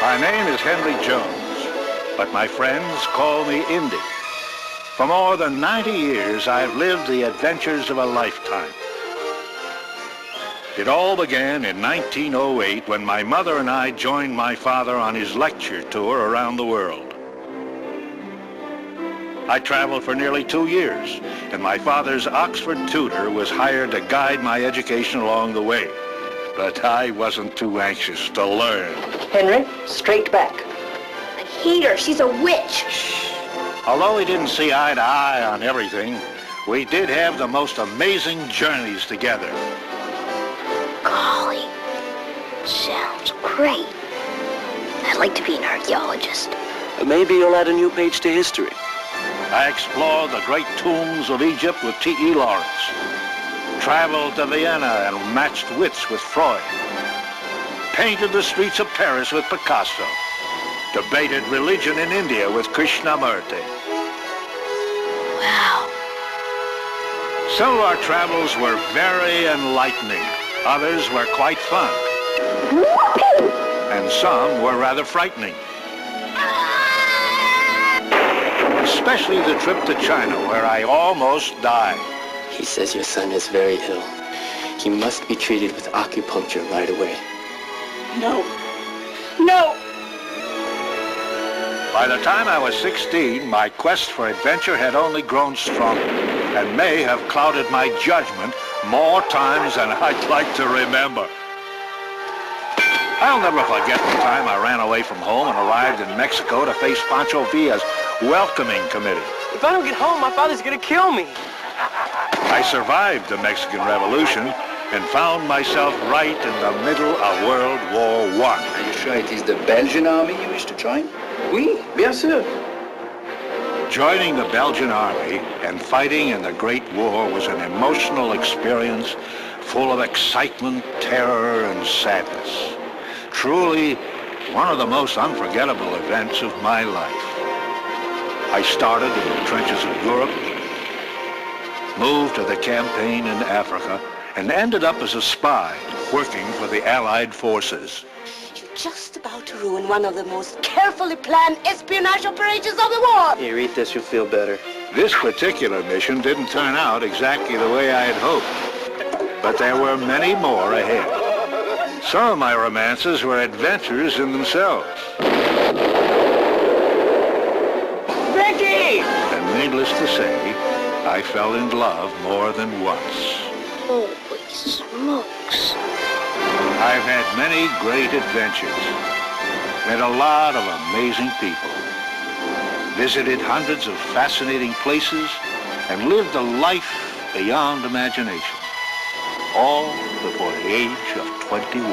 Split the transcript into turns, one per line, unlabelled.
My name is Henry Jones, but my friends call me Indy. For more than 90 years, I've lived the adventures of a lifetime. It all began in 1908 when my mother and I joined my father on his lecture tour around the world. I traveled for nearly 2 years, and my father's Oxford tutor was hired to guide my education along the way. But I wasn't too anxious to learn.
Henry, straight back.
I hate her. She's a witch.
Although we didn't see eye to eye on everything, we did have the most amazing journeys together.
Golly, sounds great. I'd like to be an archaeologist.
Maybe you'll add a new page to history.
I explored the great tombs of Egypt with T.E. Lawrence, traveled to Vienna and matched wits with Freud, painted the streets of Paris with Picasso, debated religion in India with Krishnamurti.
Wow.
Some of our travels were very enlightening. Others were quite fun. And some were rather frightening. Especially the trip to China, where I almost died.
He says your son is very ill. He must be treated with acupuncture right away.
No. No!
By the time I was 16, my quest for adventure had only grown stronger and may have clouded my judgment more times than I'd like to remember. I'll never forget the time I ran away from home and arrived in Mexico to face Pancho Villa's welcoming committee.
If I don't get home, my father's gonna kill me.
I survived the Mexican Revolution and found myself right in the middle of World War I.
Are you sure it is the Belgian army you wish to join? Oui, bien sûr.
Joining the Belgian army and fighting in the Great War was an emotional experience full of excitement, terror, and sadness. Truly, one of the most unforgettable events of my life. I started in the trenches of Europe, moved to the campaign in Africa, and ended up as a spy working for the Allied forces.
You're just about to ruin one of the most carefully planned espionage operations of the war.
Here, eat this, you'll feel better.
This particular mission didn't turn out exactly the way I had hoped, but there were many more ahead. Some of my romances were adventures in themselves.
Vicky!
And needless to say, I fell in love more than once.
Holy smokes.
I've had many great adventures, met a lot of amazing people, visited hundreds of fascinating places, and lived a life beyond imagination, all before the age of 21.